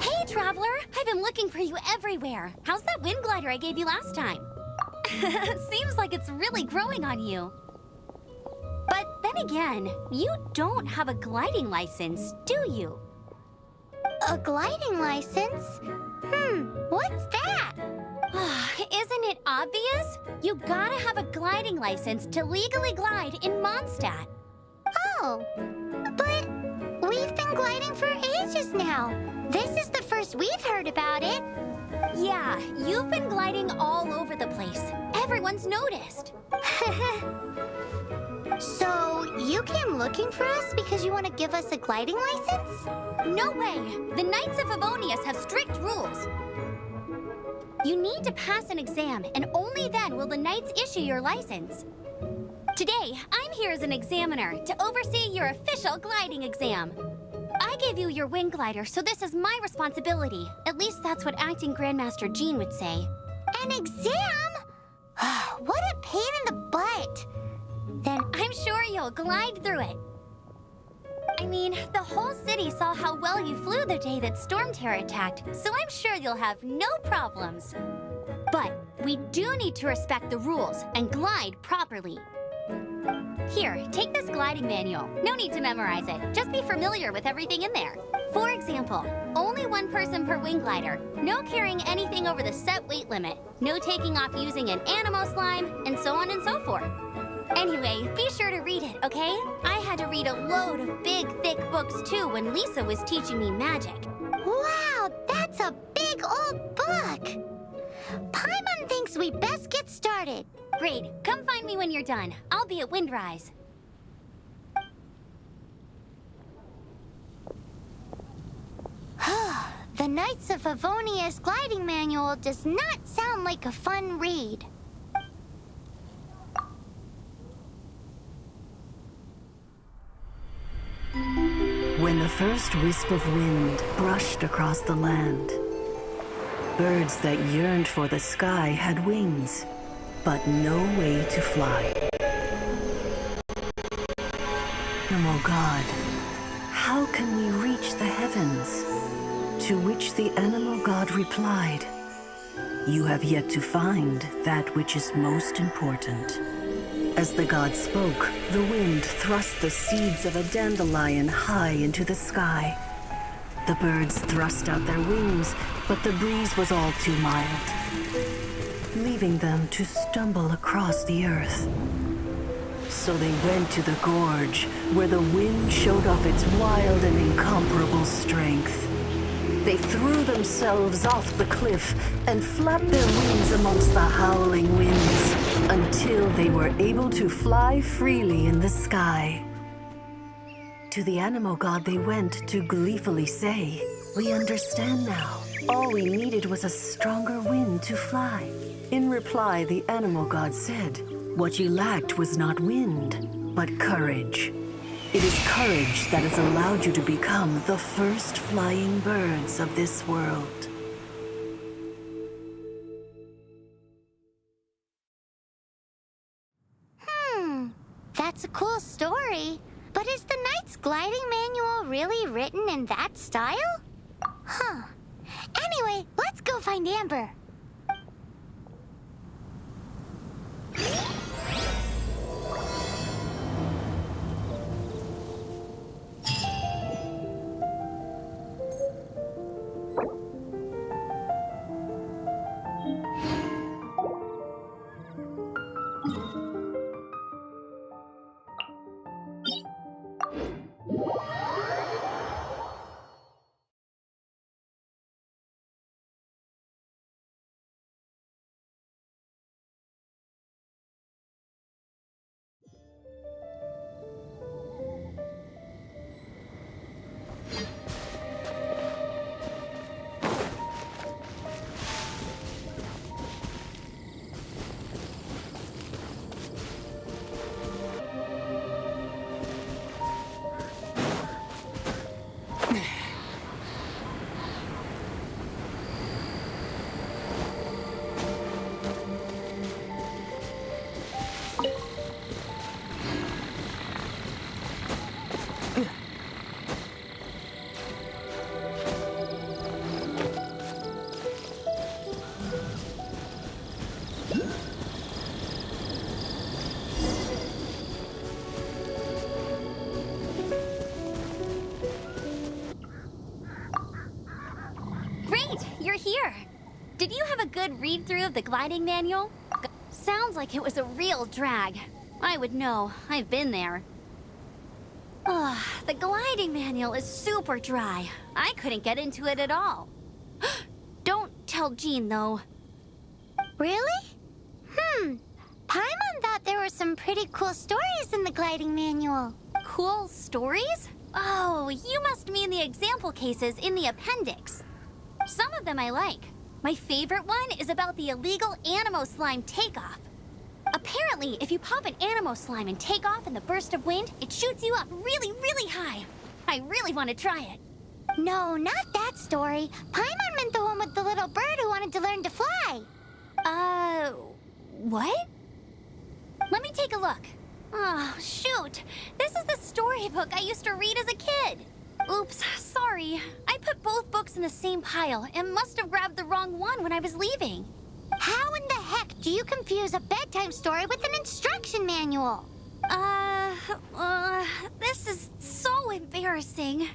Hey, Traveler! I've been looking for you everywhere. How's that wind glider I gave you last time? Seems like it's really growing on you. But then again, you don't have a gliding license, do you? A gliding license? What's that? Isn't it obvious? You gotta have a gliding license to legally glide in Mondstadt. Oh, but we've been gliding for ages now. This is the first we've heard about it. Yeah, you've been gliding all over the place. Everyone's noticed. So, you came looking for us because you want to give us a gliding license? No way! The Knights of Favonius have strict rules. You need to pass an exam, and only then will the Knights issue your license. Today, I'm here as an examiner to oversee your official gliding exam. I gave you your wing glider, so this is my responsibility. At least that's what Acting Grandmaster Jean would say. An exam? What a pain in the butt. Then I'm sure you'll glide through it. I mean, the whole city saw how well you flew the day that Storm Terror attacked, so I'm sure you'll have no problems. But we do need to respect the rules and glide properly. Here, take this gliding manual. No need to memorize it. Just be familiar with everything in there. For example, only one person per wing glider. No carrying anything over the set weight limit. No taking off using an animal slime, and so on and so forth. Anyway, be sure to read it, okay? I had to read a load of big, thick books too when Lisa was teaching me magic. Wow, that's a big old book. Paimon thinks we best get started. Great. Come find me when you're done. I'll be at Windrise. The Knights of Favonius gliding manual does not sound like a fun read. When the first wisp of wind brushed across the land, birds that yearned for the sky had wings, but no way to fly. Oh God, how can we reach the heavens? To which the animal god replied, "You have yet to find that which is most important." As the god spoke, the wind thrust the seeds of a dandelion high into the sky. The birds thrust out their wings, but the breeze was all too mild, leaving them to stumble across the earth. So they went to the gorge, where the wind showed off its wild and incomparable strength. They threw themselves off the cliff and flapped their wings amongst the howling winds until they were able to fly freely in the sky. To the animal god they went to gleefully say, "We understand now. All we needed was a stronger wind to fly." In reply, the animal god said, "What you lacked was not wind, but courage. It is courage that has allowed you to become the first flying birds of this world." That's a cool story. But is the Knight's gliding manual really written in that style? Anyway, let's go find Amber. good read-through of the gliding manual? Sounds like it was a real drag. I would know. I've been there. Ugh, the gliding manual is super dry. I couldn't get into it at all. Don't tell Jean, though. Really? Paimon thought there were some pretty cool stories in the gliding manual. Cool stories? Oh, you must mean the example cases in the appendix. Some of them I like. My favorite one is about the illegal Animo Slime takeoff. Apparently, if you pop an Animo Slime and take off in the burst of wind, it shoots you up really, really high. I really want to try it. No, not that story. Paimon meant the one with the little bird who wanted to learn to fly. What? Let me take a look. Oh, shoot. This is the storybook I used to read as a kid. Oops, sorry. I put both books in the same pile and must have grabbed the wrong one when I was leaving. How in the heck do you confuse a bedtime story with an instruction manual? This is so embarrassing.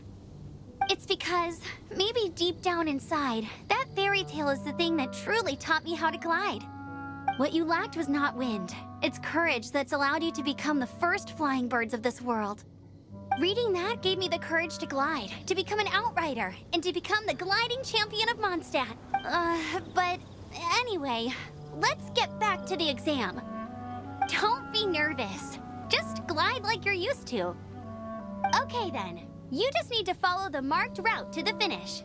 It's because, maybe deep down inside, that fairy tale is the thing that truly taught me how to glide. What you lacked was not wind. It's courage that's allowed you to become the first flying birds of this world. Reading that gave me the courage to glide, to become an outrider, and to become the gliding champion of Mondstadt. But anyway, let's get back to the exam. Don't be nervous. Just glide like you're used to. Okay then, you just need to follow the marked route to the finish.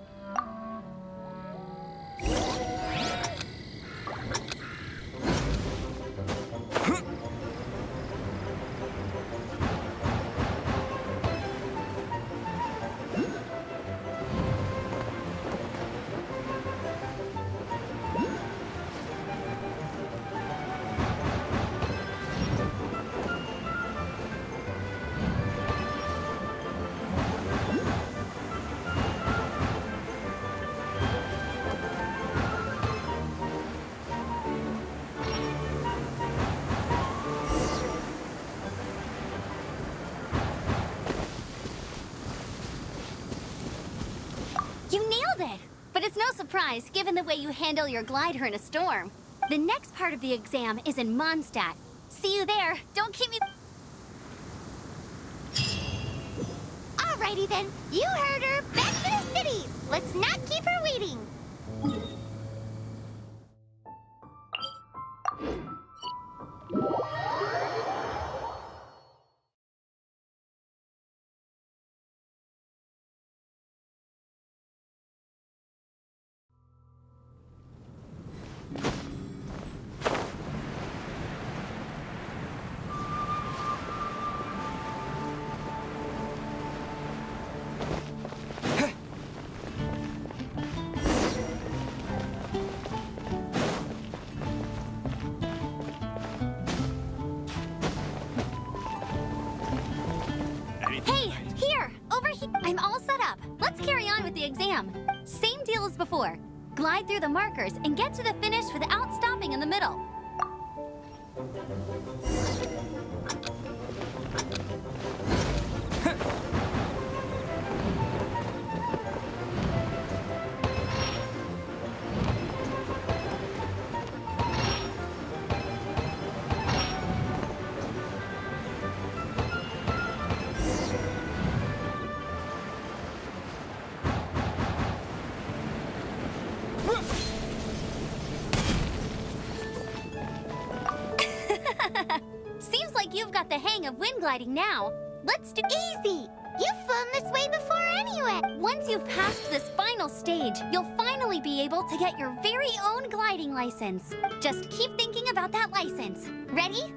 You nailed it! But it's no surprise, given the way you handle your glider in a storm. The next part of the exam is in Mondstadt. See you there. Don't keep me... Alrighty then, you heard her. Back to the city. Let's not keep her waiting. Hey, here! Over here! I'm all set up. Let's carry on with the exam. Same deal as before. Glide through the markers and get to the finish without stopping in the middle. Seems like you've got the hang of wind gliding now. Let's do Easy. You've flown this way before anyway. Once you've passed this final stage, you'll finally be able to get your very own gliding license. Just keep thinking about that license. Ready?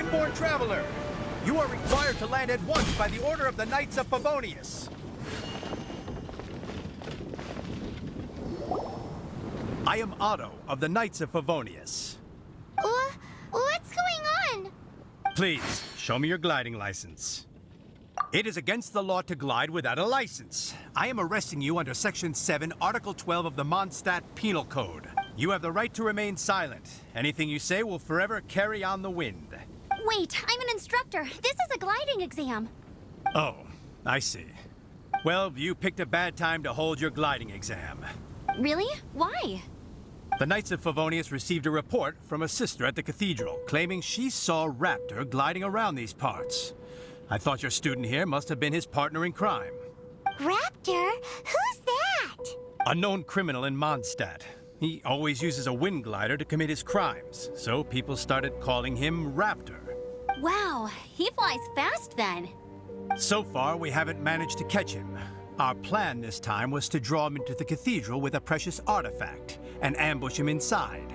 Heaven-born traveler! You are required to land at once by the order of the Knights of Favonius. I am Otto of the Knights of Favonius. What's going on? Please, show me your gliding license. It is against the law to glide without a license. I am arresting you under Section 7, Article 12 of the Mondstadt Penal Code. You have the right to remain silent. Anything you say will forever carry on the wind. Wait, I'm an instructor. This is a gliding exam. Oh, I see. Well, you picked a bad time to hold your gliding exam. Really? Why? The Knights of Favonius received a report from a sister at the cathedral claiming she saw Raptor gliding around these parts. I thought your student here must have been his partner in crime. Raptor? Who's that? A known criminal in Mondstadt. He always uses a wind glider to commit his crimes, so people started calling him Raptor. Wow, he flies fast then. So far, we haven't managed to catch him. Our plan this time was to draw him into the cathedral with a precious artifact and ambush him inside.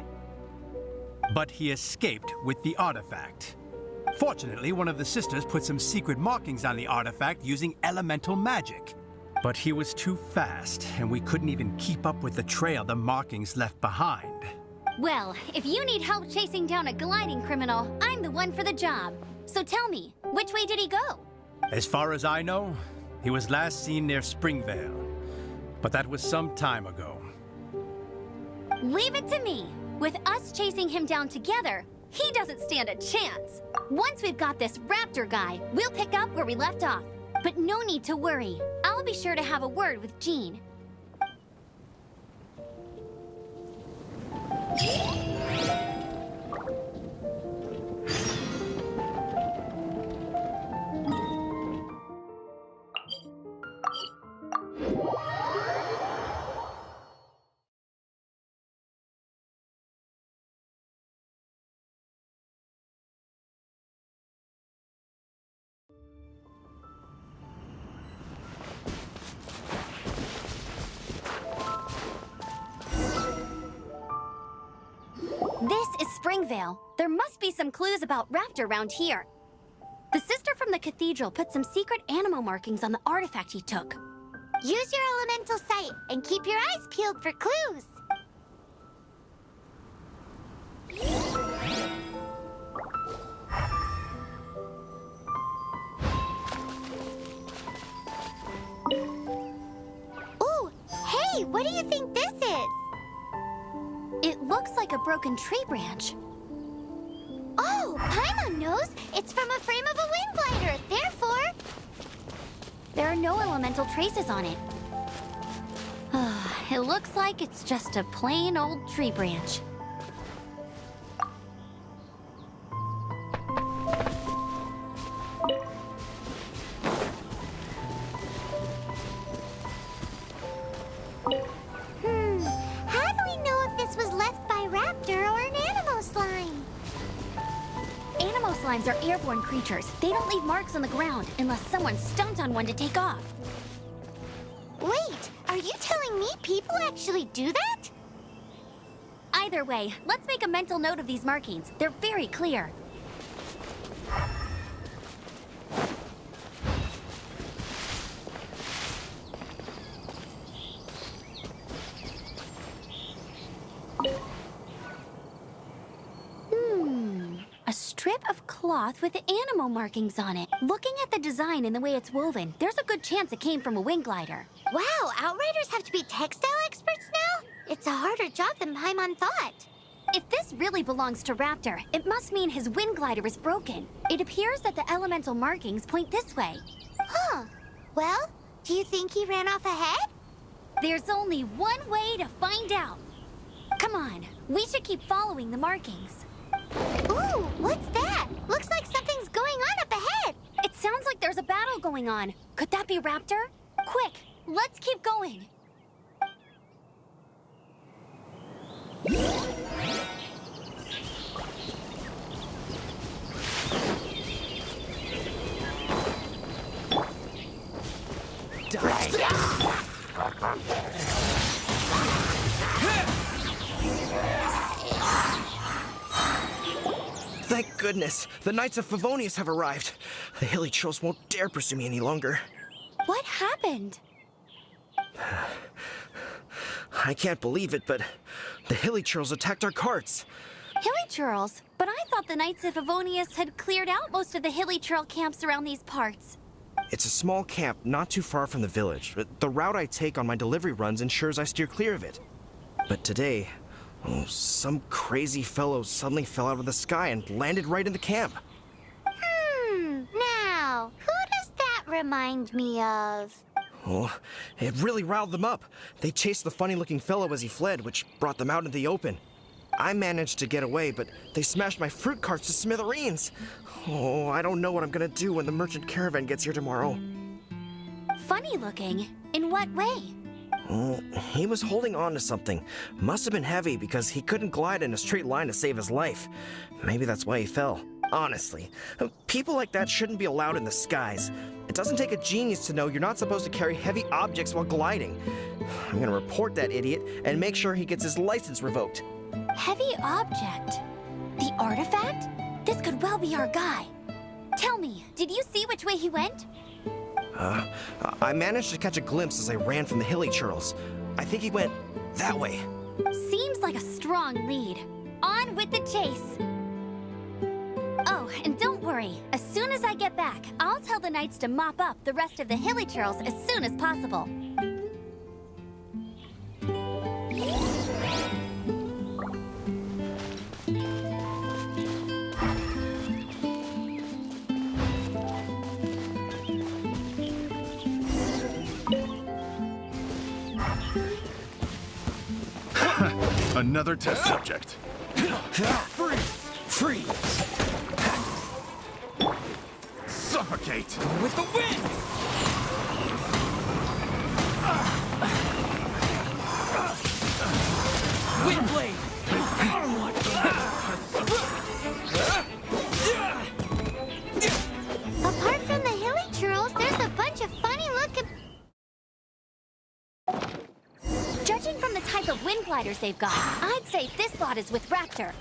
But he escaped with the artifact. Fortunately, one of the sisters put some secret markings on the artifact using elemental magic. But he was too fast, and we couldn't even keep up with the trail the markings left behind. Well, if you need help chasing down a gliding criminal, I'm the one for the job. So tell me, which way did he go? As far as I know, he was last seen near Springvale. But that was some time ago. Leave it to me. With us chasing him down together, he doesn't stand a chance. Once we've got this Raptor guy, we'll pick up where we left off. But no need to worry. I'll be sure to have a word with Jean. This is Springvale. There must be some clues about Raptor around here. The sister from the cathedral put some secret animal markings on the artifact he took. Use your elemental sight and keep your eyes peeled for clues. Ooh, hey, what do you think this is? It looks like a broken tree branch. Oh, Paimon knows. It's from a frame of a wind glider. Therefore, There are no elemental traces on it. It looks like it's just a plain old tree branch. how do we know if this was left by Raptor or an animal slime? Animal slimes are airborne creatures. They don't leave marks on the ground unless someone stomped on one to take off. Wait, are you telling me people actually do that? Either way, let's make a mental note of these markings. They're very clear. A strip of cloth with animal markings on it. Looking at the design and the way it's woven, there's a good chance it came from a wing glider. Wow, Outriders have to be textile experts now? It's a harder job than Paimon thought. If this really belongs to Raptor, it must mean his wind glider is broken. It appears that the elemental markings point this way. Huh. Well, do you think he ran off ahead? There's only one way to find out. Come on, we should keep following the markings. Ooh, what's that? Looks like something's going on up ahead. It sounds like there's a battle going on. Could that be Raptor? Quick, let's keep going. Thank goodness, the Knights of Favonius have arrived. The hilly trolls won't dare pursue me any longer. What happened? I can't believe it, but the hilly trolls attacked our carts. Hilly churls? But I thought the Knights of Favonius had cleared out most of the hilly churl camps around these parts. It's a small camp not too far from the village. The route I take on my delivery runs ensures I steer clear of it. But today, some crazy fellow suddenly fell out of the sky and landed right in the camp. Now, who does that remind me of? Oh, it really riled them up. They chased the funny-looking fellow as he fled, which brought them out into the open. I managed to get away, but they smashed my fruit carts to smithereens. Oh, I don't know what I'm gonna do when the merchant caravan gets here tomorrow. Funny looking? In what way? He was holding on to something. Must have been heavy because he couldn't glide in a straight line to save his life. Maybe that's why he fell. Honestly, people like that shouldn't be allowed in the skies. It doesn't take a genius to know you're not supposed to carry heavy objects while gliding. I'm gonna report that idiot and make sure he gets his license revoked. Heavy object? The artifact? This could well be our guy. Tell me, did you see which way he went? I managed to catch a glimpse as I ran from the hilly churls. I think he went that way. Seems like a strong lead. On with the chase. Oh, and don't worry. As soon as I get back, I'll tell the knights to mop up the rest of the hilly churls as soon as possible. Another test subject. Freeze! Suffocate! With the wind! Windblade! Apart from the hilly churls, there's a bunch of funny-looking... Judging from the type of wind gliders they've got, I'd say this lot is with Raptor.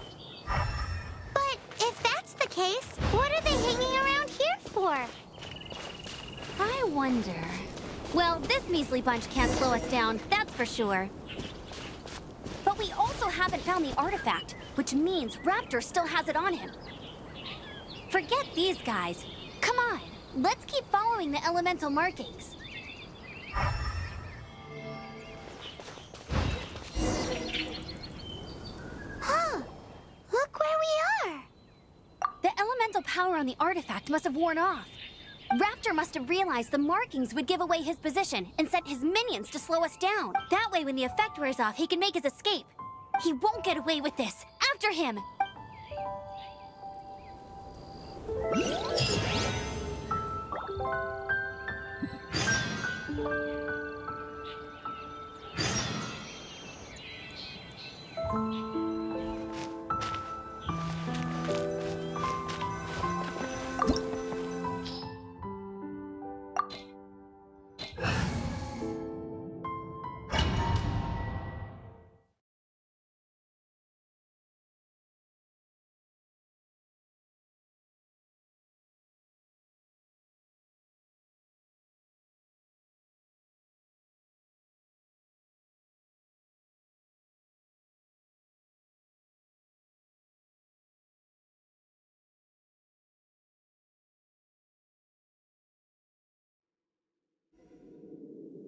But if that's the case, what are they hanging around here for? I wonder... Well, this measly bunch can't slow us down, that's for sure. But we also haven't found the artifact, which means Raptor still has it on him. Forget these guys. Come on, let's keep following the elemental markings. Huh, look where we are. The elemental power on the artifact must have worn off. Raptor must have realized the markings would give away his position and sent his minions to slow us down. That way, when the effect wears off, he can make his escape. He won't get away with this. After him!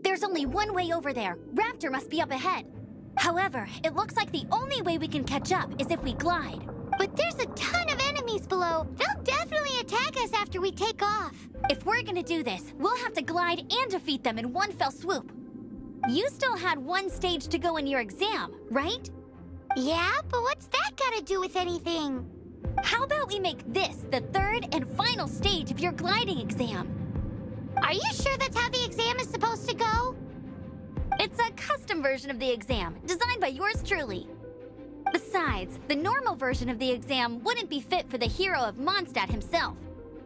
There's only one way over there. Raptor must be up ahead. However, it looks like the only way we can catch up is if we glide. But there's a ton of enemies below. They'll definitely attack us after we take off. If we're gonna do this, we'll have to glide and defeat them in one fell swoop. You still had one stage to go in your exam, right? Yeah, but what's that got to do with anything? How about we make this the third and final stage of your gliding exam? Are you sure that's how the exam is supposed to go? It's a custom version of the exam, designed by yours truly. Besides, the normal version of the exam wouldn't be fit for the hero of Mondstadt himself.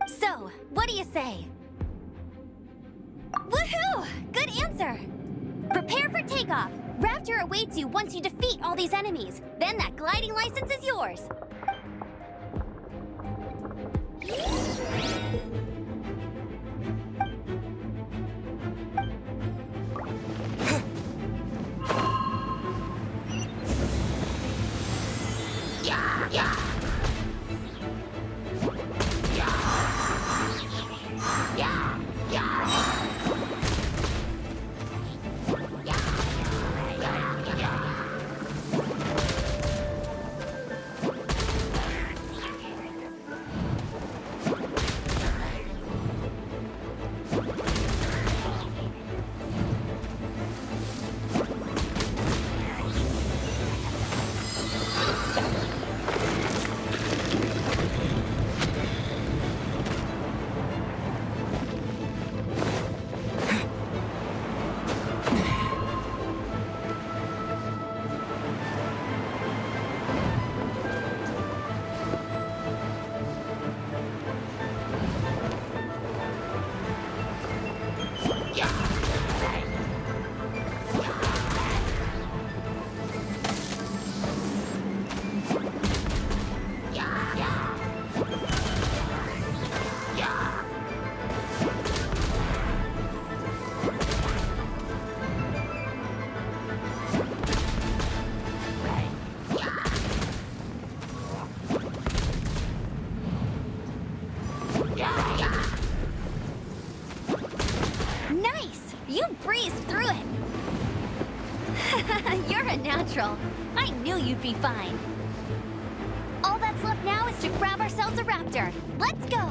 So, what do you say? Woohoo! Good answer! Prepare for takeoff. Raptor awaits you once you defeat all these enemies. Then that gliding license is yours. Nice! You breezed through it! You're a natural. I knew you'd be fine. All that's left now is to grab ourselves a raptor. Let's go!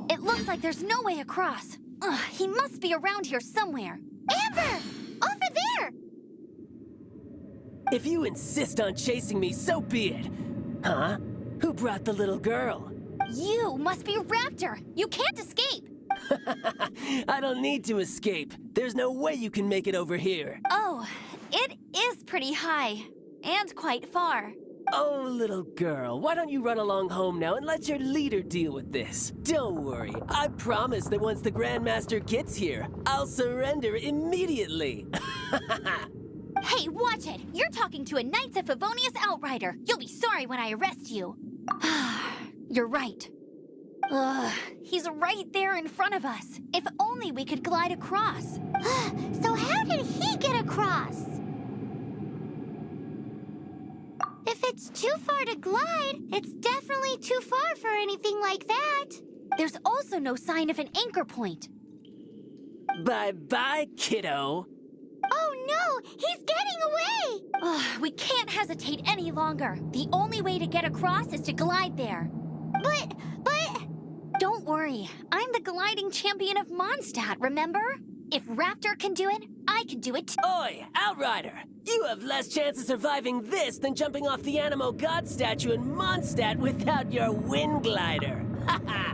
It looks like there's no way across. Ugh, he must be around here somewhere. Amber! Over there! If you insist on chasing me, so be it. Huh? Who brought the little girl? You must be Raptor. You can't escape. I don't need to escape. There's no way you can make it over here. Oh, it is pretty high. And quite far. Oh, little girl, why don't you run along home now and let your leader deal with this? Don't worry, I promise that once the Grandmaster gets here, I'll surrender immediately. Hey, watch it! You're talking to a Knights of Favonius outrider. You'll be sorry when I arrest you. You're right. Ugh, he's right there in front of us. If only we could glide across. So how did he get across? If it's too far to glide, it's definitely too far for anything like that. There's also no sign of an anchor point. Bye-bye, kiddo. Oh no, he's getting away! Ugh, we can't hesitate any longer. The only way to get across is to glide there. But... Don't worry, I'm the gliding champion of Mondstadt, remember? If Raptor can do it, I can do it too. Oi, Outrider! You have less chance of surviving this than jumping off the Animo God statue in Mondstadt without your wind glider. Haha!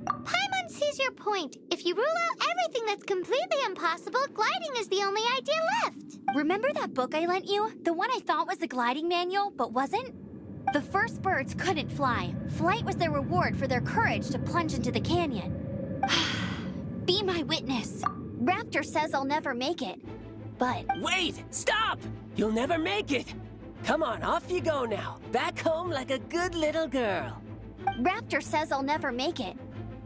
Paimon sees your point. If you rule out everything that's completely impossible, gliding is the only idea left. Remember that book I lent you? The one I thought was the gliding manual, but wasn't? The first birds couldn't fly. Flight was their reward for their courage to plunge into the canyon. Be my witness. Raptor says I'll never make it, but... Wait! Stop! You'll never make it! Come on, off you go now. Back home like a good little girl. Raptor says I'll never make it,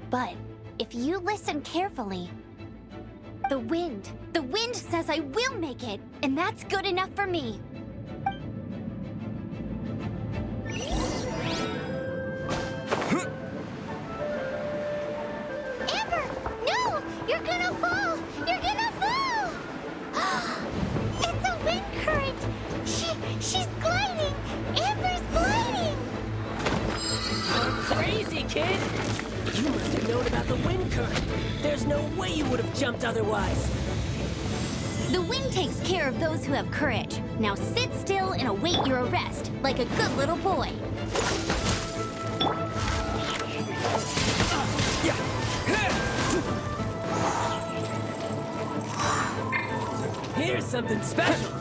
but if you listen carefully, the wind says I will make it, and that's good enough for me. Amber, no! You're gonna fall! You're gonna fall! It's a wind current! She's gliding! Amber's gliding! Crazy, kid! You must have known about the wind current. There's no way you would have jumped otherwise. The wind takes care of those who have courage. Now sit still and await your arrest, like a good little boy. Here's something special.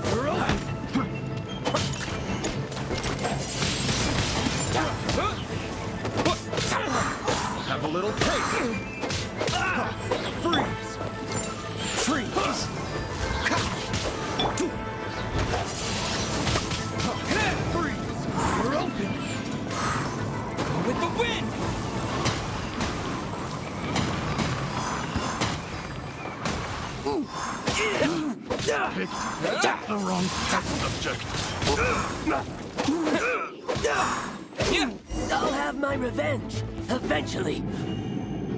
Have a little taste. Freeze! Freeze! Freeze! We're open! With the wind! Picked the wrong test subject. I'll have my revenge. Eventually.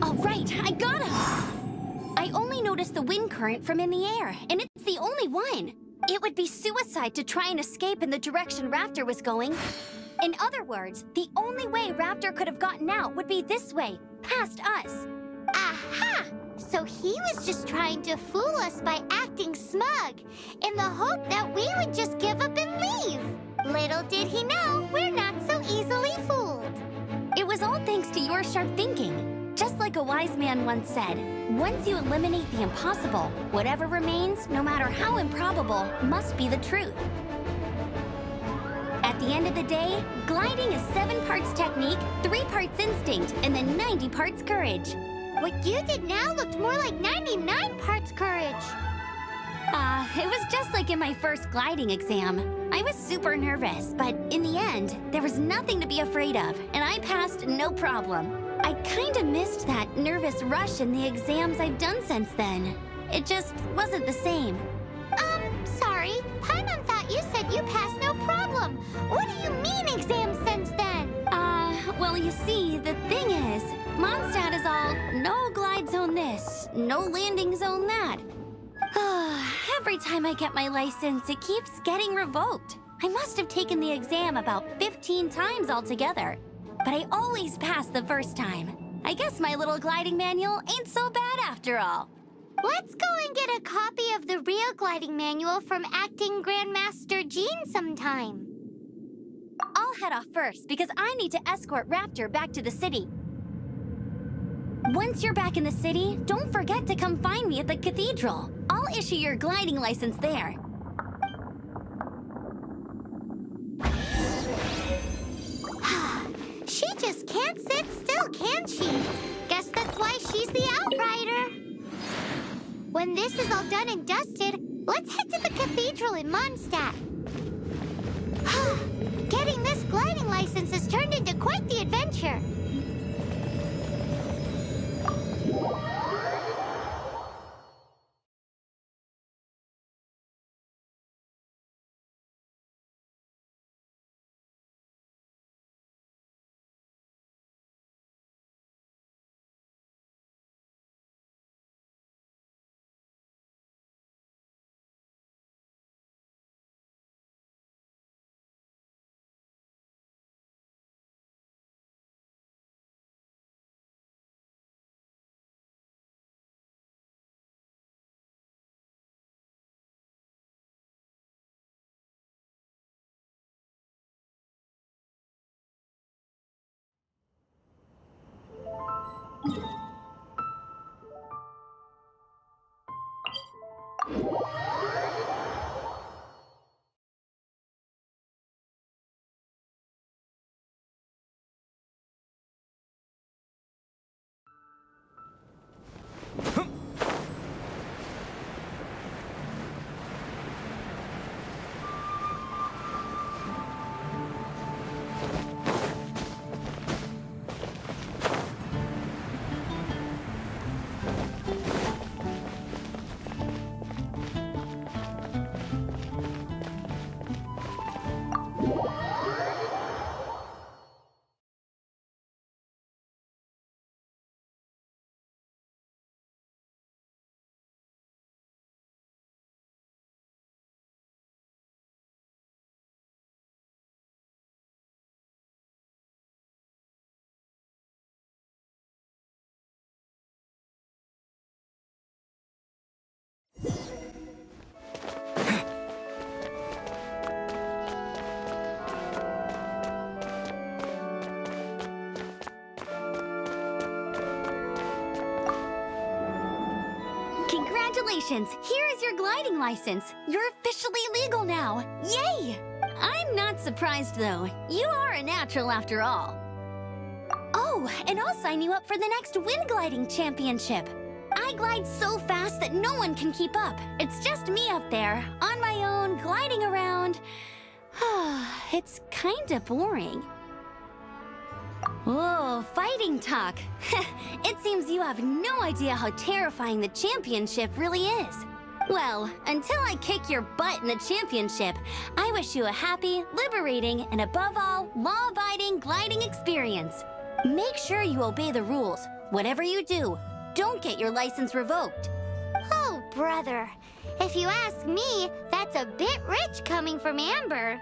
All right, I got him! I only noticed the wind current from in the air, and it's the only one. It would be suicide to try and escape in the direction Raptor was going. In other words, the only way Raptor could have gotten out would be this way, past us. Aha! Ha! So he was just trying to fool us by acting smug, in the hope that we would just give up and leave. Little did he know, we're not so easily fooled. It was all thanks to your sharp thinking. Just like a wise man once said, once you eliminate the impossible, whatever remains, no matter how improbable, must be the truth. At the end of the day, gliding is 7 parts technique, 3 parts instinct, and then 90 parts courage. What you did now looked more like 99 parts courage. It was just like in my first gliding exam. I was super nervous, but in the end, there was nothing to be afraid of, and I passed no problem. I kinda missed that nervous rush in the exams I've done since then. It just wasn't the same. Sorry. Paimon thought you said you passed no problem. What do you mean exams since then? Well, you see, the thing is, Mondstadt is all no glide zone this, no landing zone that. Every time I get my license, it keeps getting revoked. I must have taken the exam about 15 times altogether, but I always pass the first time. I guess my little gliding manual ain't so bad after all. Let's go and get a copy of the real gliding manual from Acting Grandmaster Jean sometime. I'll head off first because I need to escort Raptor back to the city. Once you're back in the city, don't forget to come find me at the cathedral. I'll issue your gliding license there. She just can't sit still, can she? Guess that's why she's the outrider. When this is all done and dusted, let's head to the cathedral in Mondstadt. Getting this gliding license has turned into quite the adventure. Congratulations! Here is your gliding license. You're officially legal now. Yay! I'm not surprised, though. You are a natural after all. Oh, and I'll sign you up for the next wind gliding championship. I glide so fast that no one can keep up. It's just me up there, on my own, gliding around. It's kinda boring. Oh, fighting talk. It seems you have no idea how terrifying the championship really is. Well, until I kick your butt in the championship, I wish you a happy, liberating, and above all, law-abiding gliding experience. Make sure you obey the rules. Whatever you do, don't get your license revoked. Oh, brother. If you ask me, that's a bit rich coming from Amber.